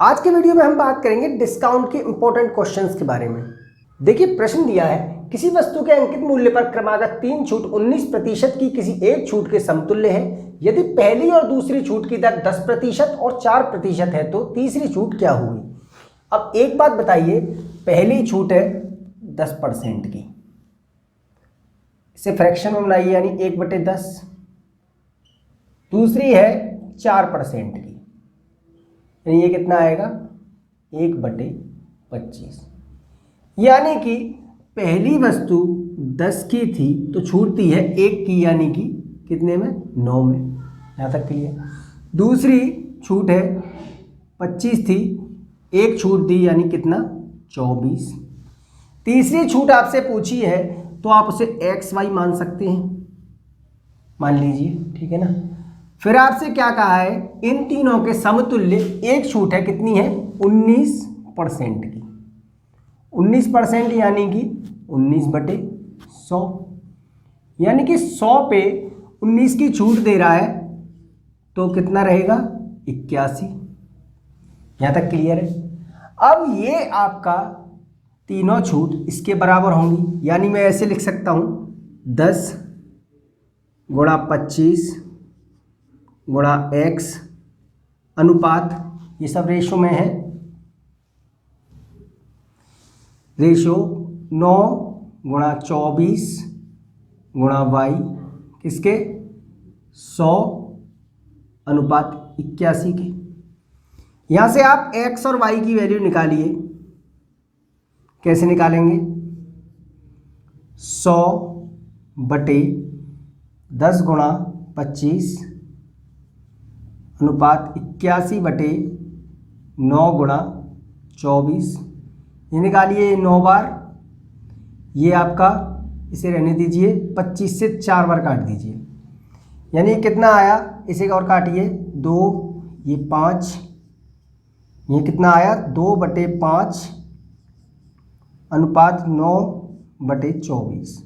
आज के वीडियो में हम बात करेंगे डिस्काउंट के इंपॉर्टेंट क्वेश्चंस के बारे में। देखिए प्रश्न दिया है, किसी वस्तु के अंकित मूल्य पर क्रमागत 3 छूट 19% की किसी एक छूट के समतुल्य है। यदि पहली और दूसरी छूट की दर 10% और 4% है तो तीसरी छूट क्या होगी। अब एक बात बताइए, पहली छूट है 10% की, इसे फ्रैक्शन में बनाइए यानी 1/10। दूसरी है 4% की, यानी ये कितना आएगा 1/25। यानी कि पहली वस्तु 10 की थी तो छूट दी है 1 की, यानी कि कितने में 9 में। यहाँ तक क्लियर। दूसरी छूट है 25 थी, 1 छूट दी यानी कितना 24। तीसरी छूट आपसे पूछी है तो आप उसे XY मान सकते हैं, मान लीजिए, ठीक है ना। फिर आपसे क्या कहा है, इन तीनों के समतुल्य एक छूट है, कितनी है 19% की। 19% यानी कि 19/100, यानी कि 100 पे 19 की छूट दे रहा है तो कितना रहेगा 81। यहाँ तक क्लियर है। अब ये आपका तीनों छूट इसके बराबर होंगी, यानी मैं ऐसे लिख सकता हूँ 10 गुणा 25 गुणा X अनुपात, ये सब रेशो में है, रेशो 9 गुणा 24 गुणा Y किसके 100 अनुपात 81 के। यहाँ से आप X और Y की वैल्यू निकालिए। कैसे निकालेंगे, 100/10 गुणा 25 अनुपात 81/9 गुणा 24, ये निकालिए 9 बार। ये आपका, इसे रहने दीजिए, 25 से 4 बार काट दीजिए, यानी कितना आया, इसे और काटिए 2, ये 5, ये कितना आया 2/5 अनुपात 9/24।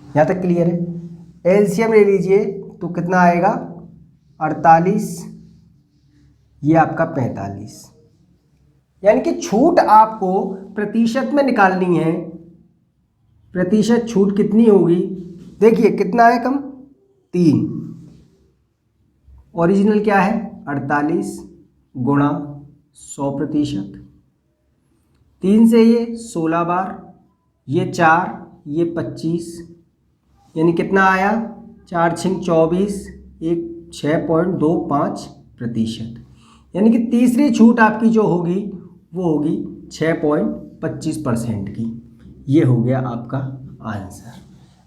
यहाँ तक क्लियर है। एलसीएम ले लीजिए तो कितना आएगा 48, ये आपका 45। यानी कि छूट आपको प्रतिशत में निकालनी है। प्रतिशत छूट कितनी होगी, देखिए कितना है कम 3, ओरिजिनल क्या है 48 गुणा 100%। 3 से ये 16 बार, ये 4, ये 25, यानी कितना आया 4 × 24, एक 6.25%। यानी कि तीसरी छूट आपकी जो होगी वो होगी 6.25% की। ये हो गया आपका आंसर।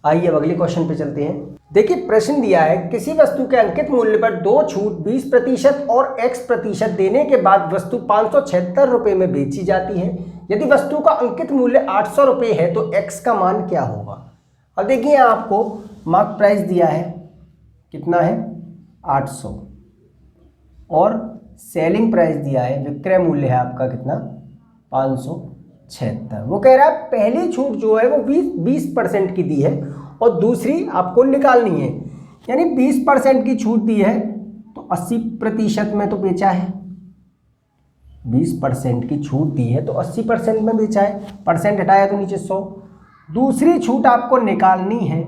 आइए अब अगले क्वेश्चन पे चलते हैं। देखिए प्रश्न दिया है, किसी वस्तु के अंकित मूल्य पर 2 छूट 20% और X% देने के बाद वस्तु 576 रुपये में बेची जाती है। यदि वस्तु का अंकित मूल्य 800 रुपये है तो X का मान क्या होगा। अब देखिए आपको मार्क प्राइस दिया है, कितना है 800, और सेलिंग प्राइस दिया है, विक्रय मूल्य है आपका कितना 576। वो कह रहा है पहली छूट जो है वो 20% की दी है और दूसरी आपको निकालनी है, यानी 20% की छूट दी है तो 80% में तो बेचा है। 20% की छूट दी है तो 80% में बेचा है, परसेंट हटाया तो नीचे 100। दूसरी छूट आपको निकालनी है।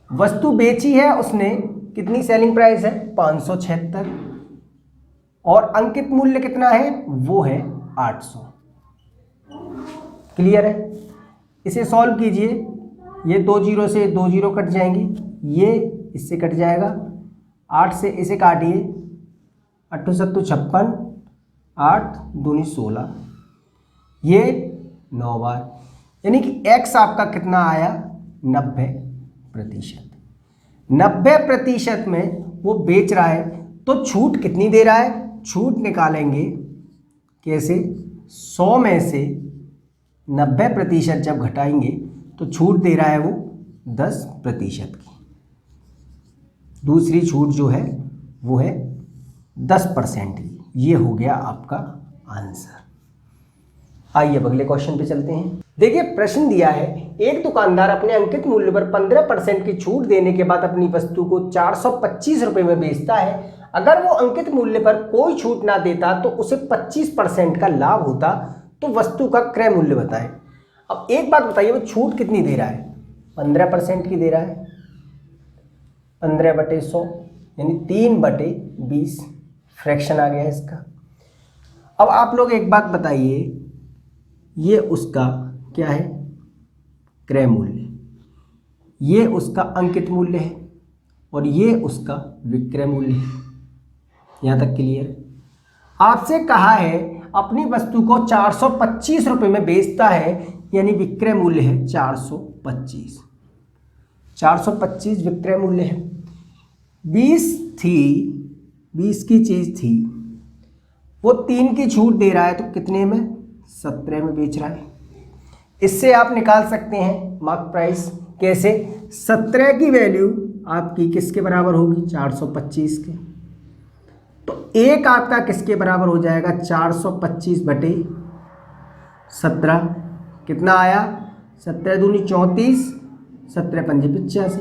वस्तु बेची है उसने, कितनी सेलिंग प्राइस है 576, और अंकित मूल्य कितना है वो है 800। क्लियर है। इसे सॉल्व कीजिए, ये 2 0 से 2 0 कट जाएंगी, ये इससे कट जाएगा, 8 से इसे काटिए, 8 × 7 = 56, 8 दूनी 16, ये 9 बार, यानी कि X आपका कितना आया 90%। 90% में वो बेच रहा है तो छूट कितनी दे रहा है। छूट निकालेंगे कैसे, 100 में से 90% जब घटाएंगे तो छूट दे रहा है वो 10% की। दूसरी छूट जो है वो है 10% की। ये हो गया आपका आंसर। आइए अब अगले क्वेश्चन पे चलते हैं। देखिए प्रश्न दिया है, एक दुकानदार अपने अंकित मूल्य पर 15% की छूट देने के बाद अपनी वस्तु को 425 रुपये में बेचता है। अगर वो अंकित मूल्य पर कोई छूट ना देता तो उसे 25% का लाभ होता। तो वस्तु का क्रय मूल्य बताएं। अब एक बात बताइए, वो छूट कितनी दे रहा है? 15% की दे रहा है। 15/100 यानी 3/20 फ्रैक्शन आ गया इसका। अब आप लोग एक बात बताइए, ये उसका क्या है? क्रय मूल्य। ये उसका अंकित मूल्य है और ये उसका विक्रय मूल्य है। यहाँ तक क्लियर है? आपसे कहा है अपनी वस्तु को 425 रुपये में बेचता है, यानी विक्रय मूल्य है 425। 425 विक्रय मूल्य है। 20 थी, 20 की चीज़ थी, वो 3 की छूट दे रहा है तो कितने में? 17 में बेच रहा है। इससे आप निकाल सकते हैं मार्क प्राइस। कैसे? 17 की वैल्यू आपकी किसके बराबर होगी? 425 के। तो एक आपका किसके बराबर हो जाएगा? 425/17। कितना आया? 17 दूनी 34, 17 पंजे 85,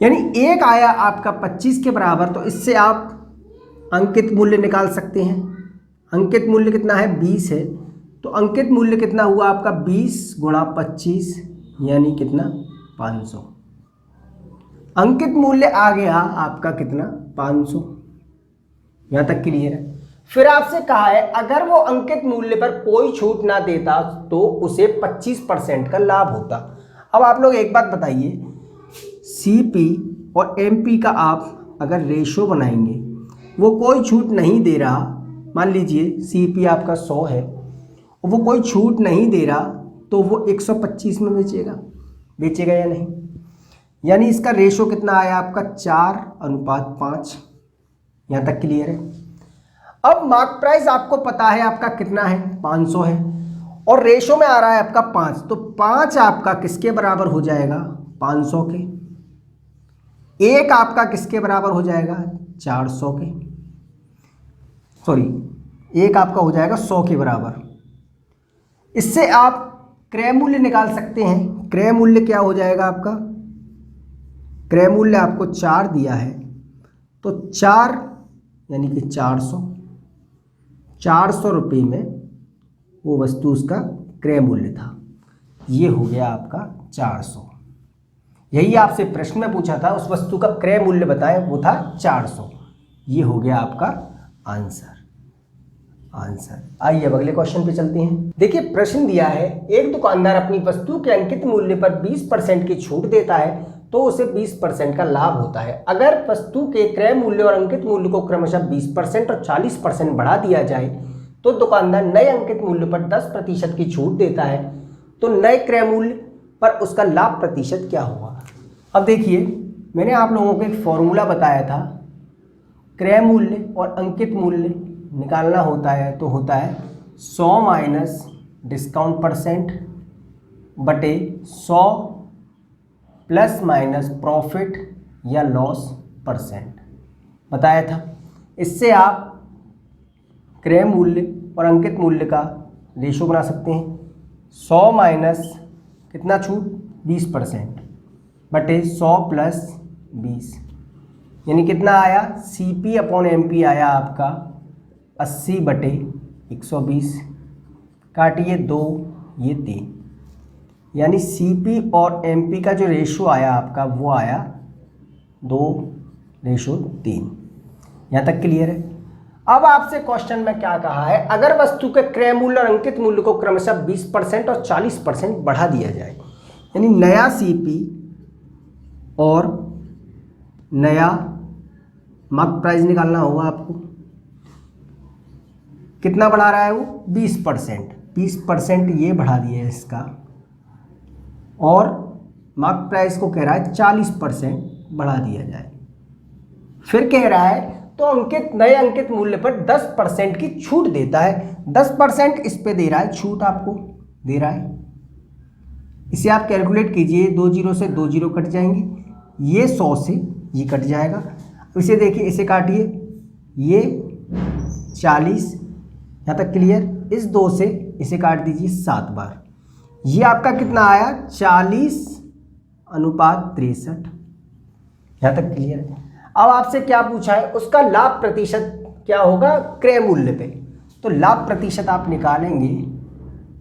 यानी एक आया आपका 25 के बराबर। तो इससे आप अंकित मूल्य निकाल सकते हैं। अंकित मूल्य कितना है? 20 है। तो अंकित मूल्य कितना हुआ आपका? 20 × 25 यानी कितना? 500। अंकित मूल्य आ गया आपका कितना? 500। यहाँ तक क्लियर है? फिर आपसे कहा है अगर वो अंकित मूल्य पर कोई छूट ना देता तो उसे 25% का लाभ होता। अब आप लोग एक बात बताइए, सीपी और एमपी का आप अगर रेशो बनाएंगे, वो कोई छूट नहीं दे रहा, मान लीजिए सीपी आपका 100 है, वो कोई छूट नहीं दे रहा, तो वो 125 में बेचेगा या नहीं? यानी इसका रेशो कितना आया आपका? 4:5। यहाँ तक क्लियर है? अब मार्क प्राइस आपको पता है आपका कितना है? 500 है और रेशो में आ रहा है आपका 5, तो 5 आपका किसके बराबर हो जाएगा? 500 के। एक आपका किसके बराबर हो जाएगा? 400 के। सॉरी, एक आपका हो जाएगा 100 के बराबर। इससे आप क्रय मूल्य निकाल सकते हैं। क्रय मूल्य क्या हो जाएगा आपका? क्रय मूल्य आपको 4 दिया है, तो 4 यानी कि 400 रुपये में वो वस्तु उसका क्रय मूल्य था। ये हो गया आपका 400। यही आपसे प्रश्न में पूछा था, उस वस्तु का क्रय मूल्य बताएं, वो था 400। ये हो गया आपका आंसर। आइए अब अगले क्वेश्चन पे चलते हैं। देखिए प्रश्न दिया है, एक दुकानदार अपनी वस्तु के अंकित मूल्य पर 20% की छूट देता है तो उसे 20% का लाभ होता है। अगर वस्तु के क्रय मूल्य और अंकित मूल्य को क्रमशः 20% और 40% बढ़ा दिया जाए तो दुकानदार नए अंकित मूल्य पर 10% की छूट देता है, तो नए क्रय मूल्य पर उसका लाभ प्रतिशत क्या होगा? अब देखिए, मैंने आप लोगों को एक फॉर्मूला बताया था, क्रय मूल्य और अंकित मूल्य निकालना होता है तो होता है 100 माइनस डिस्काउंट परसेंट बटे 100 प्लस माइनस प्रॉफिट या लॉस परसेंट बताया था। इससे आप क्रय मूल्य और अंकित मूल्य का रेशो बना सकते हैं। 100 माइनस कितना छूट? 20% बटे 100 प्लस 20 यानी कितना आया? CP अपॉन MP आया आपका 80/120। काटिए 2, ये 3, यानी CP और MP का जो रेशो आया आपका वो आया 2:3। यहाँ तक क्लियर है? अब आपसे क्वेश्चन में क्या कहा है, अगर वस्तु के क्रय मूल्य और अंकित मूल्य को क्रमशः 20% और 40% बढ़ा दिया जाए, यानी नया CP और नया मार्क प्राइस निकालना होगा आपको। कितना बढ़ा रहा है वो? 20% ये बढ़ा दिया है इसका, और मार्क प्राइस को कह रहा है 40% बढ़ा दिया जाए। फिर कह रहा है तो नए अंकित मूल्य पर 10% की छूट देता है। 10% इस पे दे रहा है, छूट आपको दे रहा है। इसे आप कैलकुलेट कीजिए, 2 0 से 2 0 कट जाएंगे, ये 100 से ये कट जाएगा। इसे देखिए, इसे काटिए, ये 40। यहाँ तक क्लियर? इस 2 से इसे काट दीजिए 7 बार, ये आपका कितना आया? 40:63। यहाँ तक क्लियर है? अब आपसे क्या पूछा है, उसका लाभ प्रतिशत क्या होगा क्रय मूल्य पे। तो लाभ प्रतिशत आप निकालेंगे,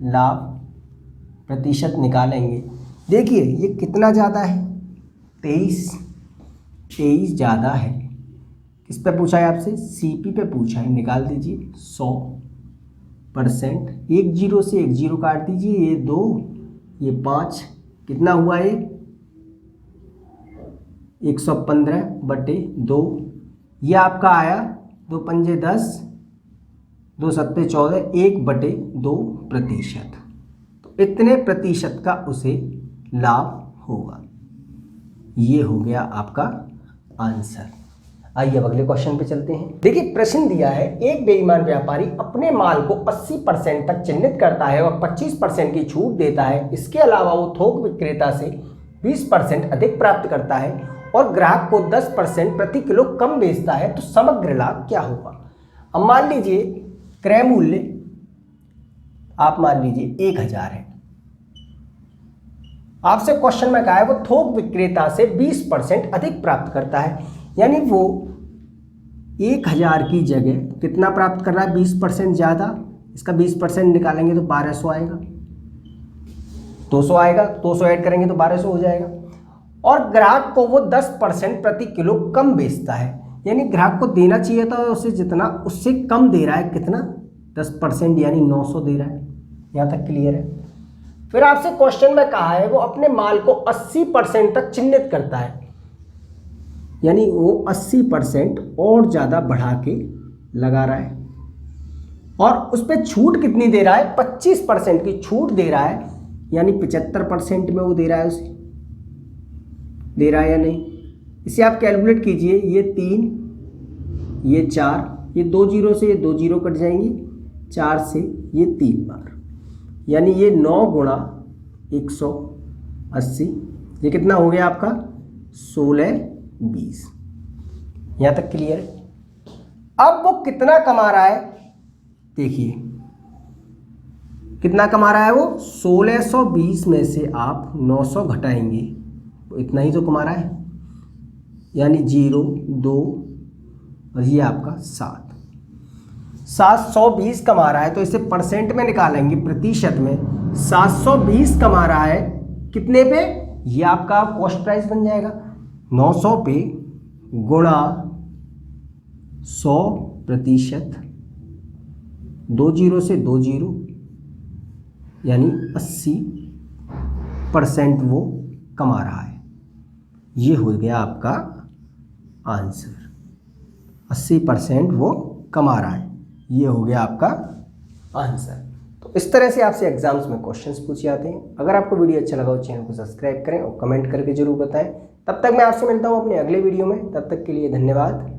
लाभ प्रतिशत निकालेंगे। देखिए ये कितना ज़्यादा है, 23 ज़्यादा है। किस पे पूछा है आपसे, सीपी पे पूछा है। निकाल दीजिए 100%, एक जीरो से एक जीरो काट दीजिए, ये 2 ये 5, कितना हुआ ये 115/2। ये आपका आया 2 पंजे 10, 2 सत्ते 14, 1/2%। तो इतने प्रतिशत का उसे लाभ होगा। ये हो गया आपका आंसर। आइए अब अगले क्वेश्चन पे चलते हैं। देखिए प्रश्न दिया है, एक बेईमान व्यापारी अपने माल को 80% तक चिन्हित करता है और 25% की छूट देता है। इसके अलावा वो थोक विक्रेता से 20% अधिक प्राप्त करता है और ग्राहक को 10% प्रति किलो कम बेचता है, तो समग्र लाभ क्या होगा। अब मान लीजिए क्रय मूल्य आप मान लीजिए 1000 है। आपसे क्वेश्चन में कहा है वो थोक विक्रेता से 20% अधिक प्राप्त करता है, यानी वो 1000 की जगह कितना प्राप्त कर रहा है, 20% ज़्यादा। इसका 20% निकालेंगे तो 1200 आएगा, 200 आएगा, 200 ऐड करेंगे तो 1200 हो जाएगा। और ग्राहक को वो 10% प्रति किलो कम बेचता है, यानी ग्राहक को देना चाहिए था उसे जितना, उससे कम दे रहा है। कितना, 10%, यानी 900 दे रहा है। यहाँ तक क्लियर है। फिर आपसे क्वेश्चन में कहा है वो अपने माल को 80% तक चिन्हित करता है, यानी वो 80% और ज़्यादा बढ़ा के लगा रहा है और उस पर छूट कितनी दे रहा है, 25% की छूट दे रहा है, यानी 75% में वो दे रहा है, उसे दे रहा है या नहीं। इसे आप कैलकुलेट कीजिए, ये 3 ये 4, ये 2 जीरो से ये 2 जीरो कट जाएंगी, 4 से ये 3 बार, यानी ये 9 गुणा 180, ये कितना हो गया आपका 1620। यहाँ तक क्लियर है। अब वो कितना कमा रहा है, देखिए कितना कमा रहा है वो, 1620 में से आप 900 घटाएंगे तो इतना ही तो कमा रहा है, यानी 0 2 और ये आपका 720 कमा रहा है। तो इसे परसेंट में निकालेंगे, प्रतिशत में 720 कमा रहा है कितने पे, ये आपका कॉस्ट प्राइस बन जाएगा 900 पे गुणा 100%, 2 जीरो से 2 जीरो, यानी 80% वो कमा रहा है। ये हो गया आपका आंसर, 80% वो कमा रहा है। ये हो गया आपका आंसर। तो इस तरह से आपसे एग्जाम्स में क्वेश्चंस पूछे जाते हैं। अगर आपको वीडियो अच्छा लगा हो चैनल को सब्सक्राइब करें और कमेंट करके जरूर बताएं। तब तक मैं आपसे मिलता हूं अपने अगले वीडियो में। तब तक के लिए धन्यवाद।